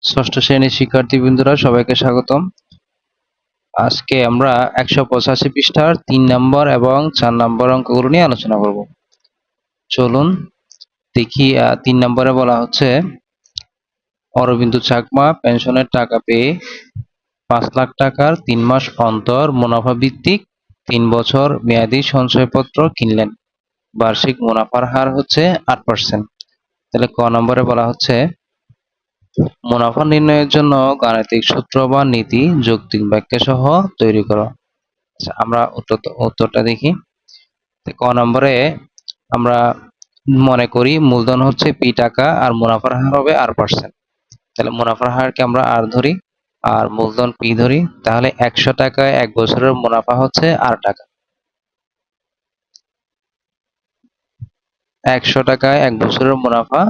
ষষ্ঠ শ্রেণীর শিক্ষার্থীবৃন্দরা সবাইকে স্বাগতম। আজকে আমরা 185 পৃষ্ঠার 3 নম্বর এবং 4 নম্বর অঙ্কগুলো নিয়ে আলোচনা করব। চলুন দেখি। 3 নম্বরে বলা হচ্ছে, অরবিন্দ চাকমা পেনশনের টাকা পেয়ে 5 লাখ টাকার 3 মাস অন্তর মুনাফা ভিত্তিক 3 বছর মেয়াদী সঞ্চয়পত্র কিনলেন। বার্ষিক মুনাফার হার হচ্ছে 8%। তাহলে ক নম্বরে বলা হচ্ছে, মুনাফা নির্ণয়ের জন্য গাণিতিক সূত্র বা নীতি যৌক্তিক ব্যাখ্যা সহ তৈরি করো। আচ্ছা, আমরা উত্তরটা দেখি। ক নম্বরে আমরা মনে করি মূলধন হচ্ছে পি টাকা আর মুনাফার হার হবে আর%। তাহলে মুনাফার হারকে আমরা আর ধরি আর মূলধন পি ধরি। তাহলে 100 টাকায় 1 বছরের মুনাফা হচ্ছে আর টাকা। 100 টাকায় 1 বছরের মুনাফা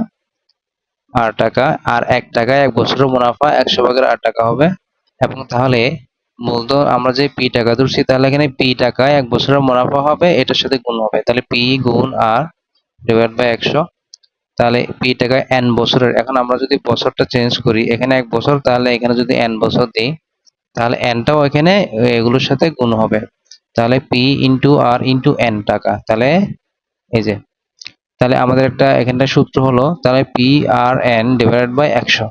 আর টাকা, আর 1 টাকায় 1 বছরের মুনাফা 100 ভাগের 8 টাকা হবে। এবং তাহলে মূলধন আমরা যে পি টাকা ধরছি, তাহলে এখানে পি টাকায় 1 বছরের মুনাফা হবে, এটার সাথে গুণ হবে। তাহলে পি গুণ আর ডিভাইড বাই 100। তাহলে পি টাকায় n বছরের, এখন আমরা যদি বছরটা চেঞ্জ করি, এখানে 1 বছর, তাহলে এখানে যদি n বছর দিই, তাহলে nটাও এখানে এগুলোর সাথে গুণ হবে। তাহলে পি ইন্টু আর ইন্টু n টাকা। তাহলে এই যে, তাহলে আমাদের একটা এখানটা সূত্র হলো, তাহলে P R N divided by 100।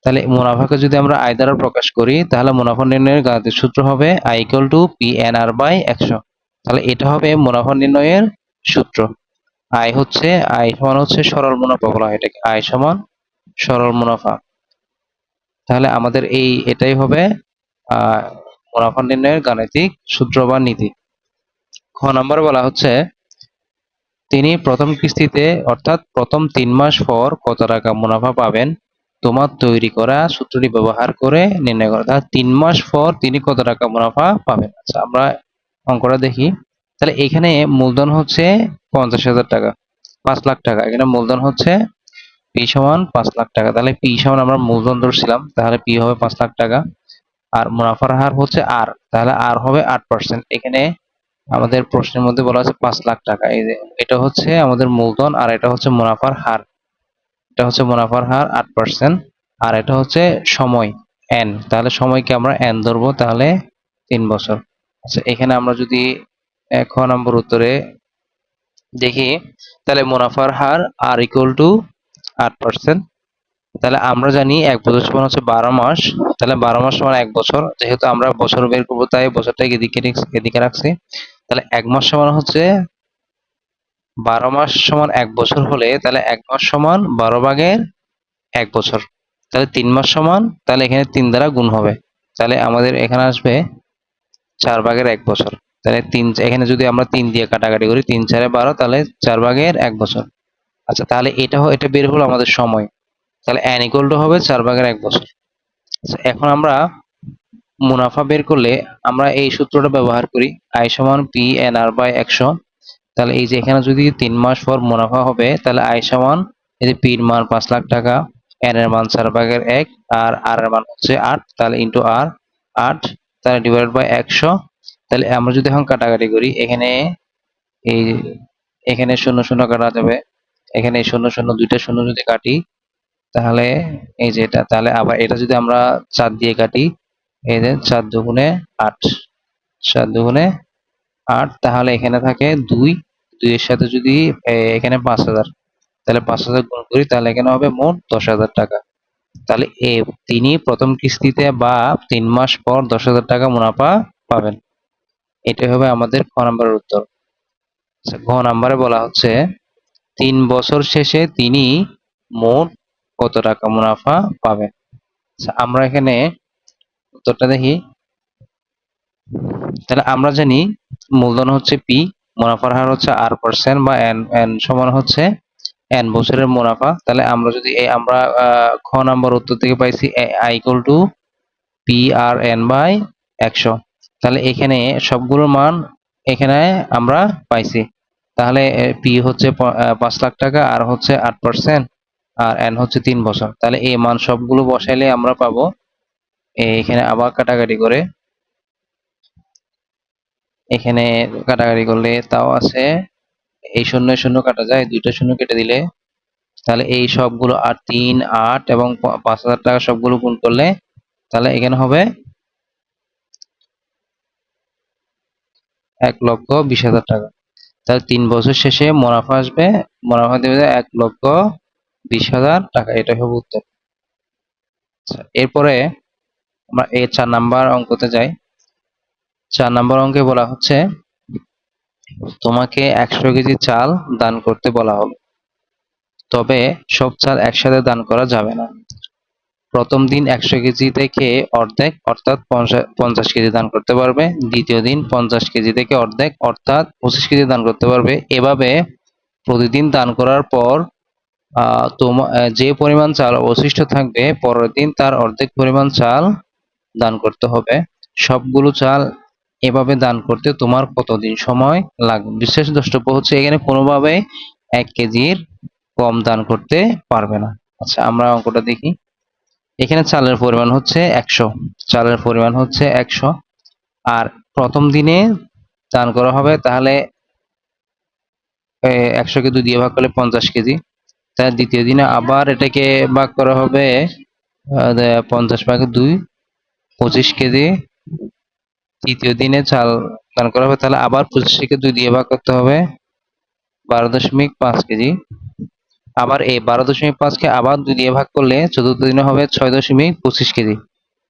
তাহলে মুনাফাকে যদি আমরা আয় দ্বারা প্রকাশ করি, তাহলে মুনাফা নির্ণয়ের গাণিতিক সূত্র হবে I equal to P N R by 100। তাহলে এটা হবে মুনাফা নির্ণয়ের সূত্র। আয় সমান হচ্ছে সরল মুনাফা বলা হয় এটাকে, আয় সমান সরল মুনাফা। তাহলে আমাদের এটাই হবে মুনাফা নির্ণয়ের গাণিতিক সূত্র বা নীতি। খ নম্বরে বলা হচ্ছে, তিনি প্রথম কিস্তিতে অর্থাৎ প্রথম 3 মাস পর কত টাকা মুনাফা পাবেন তোমার তৈরি করা সূত্রটি ব্যবহার করে নির্ণয় করো। তাহলে 3 মাস পর তিনি কত টাকা মুনাফা পাবেন। আচ্ছা, আমরা অঙ্কটা দেখি। তাহলে এখানে মূলধন হচ্ছে 50,000 টাকা, 5 লাখ টাকা। এখানে মূলধন হচ্ছে পি সমান 5 লাখ টাকা। তাহলে পি সমান আমরা মূলধন ধরছিলাম, তাহলে পি হবে 5 লাখ টাকা। আর মুনাফার হার হচ্ছে আর, তাহলে আর হবে 8%। এখানে আমাদের প্রশ্নের মধ্যে বলা আছে 5 লাখ টাকা। এই যে এটা হচ্ছে আমাদের মূলধন, আর এটা হচ্ছে মুনাফার হার। এটা হচ্ছে মুনাফার হার 8%, আর এটা হচ্ছে সময় n। তাহলে সময়কে আমরা n ধরবো, তাহলে 3 বছর। আচ্ছা, এখানে আমরা যদি খ নম্বর উত্তরে দেখি, তাহলে মুনাফার হার আর ইকুয়াল টু 8%। তাহলে আমরা জানি 1 বছর সমান হচ্ছে 12 মাস। তাহলে 12 মাস সমান 1 বছর, যেহেতু আমরা বছর বের করবো তাই বছরটাকে এদিকে রাখছি। তাহলে 1 মাস সমান হচ্ছে 12 মাস সমান 1 বছর হলে, তাহলে 1 মাস সমান 12 ভাগের 1 বছর। তাহলে 3 মাস সমান, তাহলে এখানে 3 দ্বারা গুণ হবে। তাহলে আমাদের এখানে আসবে 4 ভাগের 1 বছর। তাহলে এখানে যদি আমরা 3 দিয়ে কাটাকাটি করি, 3 4 12, তাহলে 4 ভাগের 1 বছর। আচ্ছা, তাহলে এটা বের হলো আমাদের সময়। তাহলে n ইকুয়াল টু হবে 4 ভাগের 1 বছর। আচ্ছা, এখন আমরা মুনাফা বের করলে আমরা এই সূত্রটা ব্যবহার করি, আই সমান পি এন আর বাই 100। তাহলে এই যে এখানে যদি 3 মাস পর মুনাফা হবে, তাহলে আই সমান এই যে পির মান 5 লাখ টাকা, এন এর মান 4 ভাগের 1, আর আর এর মান হচ্ছে 8, তাহলে ইন্টু আর 8, তাহলে ডিভাইড বাই 100। তাহলে আমরা যদি এখন কাটাকাটি করি, এই এখানে শূন্য শূন্য কাটা যাবে, এখানে শূন্য শূন্য, দুইটা শূন্য যদি কাটি, তাহলে এই যে এটা, তাহলে আবার এটা যদি আমরা 4 দিয়ে কাটি, এই যে 4 দুগুণে 8, 4 দুগুণে 8, তাহলে এখানে থাকে 2, 2 এর সাথে যদি এখানে 5,000, তাহলে 5,000 গুণ করি, তাহলে এখানে হবে মোট 10,000 টাকা। তাহলে তিনি প্রথম কিস্তিতে বা 3 মাস পর 10,000 টাকা মুনাফা পাবেন। এটাই হবে আমাদের খ নম্বরের উত্তর। আচ্ছা, ঘ নম্বরে বলা হচ্ছে, 3 বছর শেষে তিনি মোট কত টাকা মুনাফা পাবেন। আচ্ছা, আমরা এখানে উত্তরটা দেখি। তাহলে আমরা জানি মূলধন হচ্ছে পি, মুনাফার হার হচ্ছে আর% বা এন সমান হচ্ছে n বছরের মুনাফা। তাহলে আমরা যদি আমরা খ নাম্বার উত্তর থেকে পাইছি I equal to P R N by 100। তাহলে এখানে সবগুলোর মান এখানে আমরা পাইছি। তাহলে পি হচ্ছে 5 লাখ টাকা, আর হচ্ছে 8%, আর এন হচ্ছে 3 বছর। তাহলে এই মান সবগুলো বসাইলে আমরা পাবো, এখানে আবার কাটাকাটি করে, এখানে কাটাকাটি করলে তাও আছে, এই শূন্য শূন্য কাটা যায়, দুইটা শূন্য কেটে দিলে তাহলে এই সবগুলো 3, 8 এবং 5,000 টাকা সবগুলো গুণ করলে তাহলে এখানে হবে 1,20,000 টাকা। তাহলে 3 বছর শেষে মুনাফা আসবে, মুনাফা দেবে 1,20,000 টাকা। এটা হবে উত্তর। আচ্ছা, এরপরে আমরা এই 4 নাম্বার অঙ্কতে যাই। 4 নাম্বার অঙ্কে বলা হচ্ছে তোমাকে 100 কেজি চাল দান করতে বলা হলো, তবে সব চাল একসাথে দান করা যাবে না। প্রথম দিন 100 কেজি থেকে অর্ধেক অর্থাৎ 50 কেজি দান করতে পারবে, দ্বিতীয় দিন 50 কেজি থেকে অর্ধেক অর্থাৎ 25 কেজি দান করতে পারবে। এভাবে প্রতিদিন দান করার পর যে পরিমাণ চাল অবশিষ্ট থাকবে পরের দিন তার অর্ধেক পরিমাণ চাল দান করতে হবে। সবগুলো চাল এভাবে দান করতে তোমার কতদিন সময় লাগবে? বিশেষ দ্রষ্টব্য হচ্ছে এখানে কোনোভাবে 1 কেজির কম দান করতে পারবে না। আচ্ছা, আমরা অঙ্কটা দেখি। এখানে চালের পরিমাণ হচ্ছে 100, চালের পরিমাণ হচ্ছে 100, আর প্রথম দিনে দান করা হবে, তাহলে 100 কে 2 দিয়ে ভাগ করলে 50 কেজি। তার দ্বিতীয় দিনে আবার এটাকে ভাগ করা হবে 50 ভাগে 2, 25 কেজি। তৃতীয় দিনে চাল দান করা হবে, তাহলে আবার 25 কে 2 দিয়ে ভাগ করতে হবে 12.5 কেজি। আবার এই 12.5 কে আবার 2 দিয়ে ভাগ করলে চতুর্থ দিনে হবে 6.25 কেজি।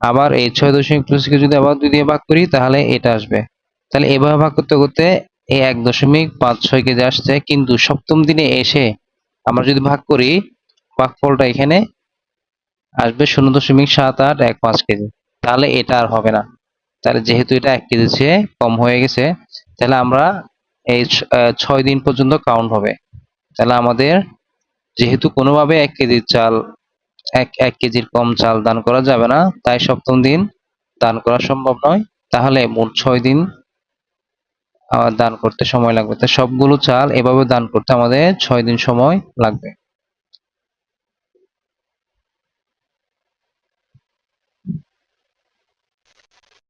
আবার এই 6.25 কে যদি আবার 2 দিয়ে ভাগ করি তাহলে এটা আসবে। তাহলে এভাবে ভাগ করতে করতে এই 1.56 কেজি আসছে, কিন্তু সপ্তম দিনে এসে আমরা যদি ভাগ করি ভাগফলটা এখানে আসবে 0.7815 কেজি। তাহলে এটা আর হবে না। তাহলে যেহেতু এটা 1 কেজি চেয়ে কম হয়ে গেছে, তাহলে আমরা এই 6 দিন পর্যন্ত কাউন্ট হবে। তাহলে আমাদের যেহেতু কোনোভাবে 1 কেজির চাল এক কেজির কম চাল দান করা যাবে না, তাই সপ্তম দিন দান করা সম্ভব নয়। তাহলে মোট 6 দিন দান করতে সময় লাগবে। তো সবগুলো চাল এভাবে দান করতে আমাদের 6 দিন সময় লাগবে।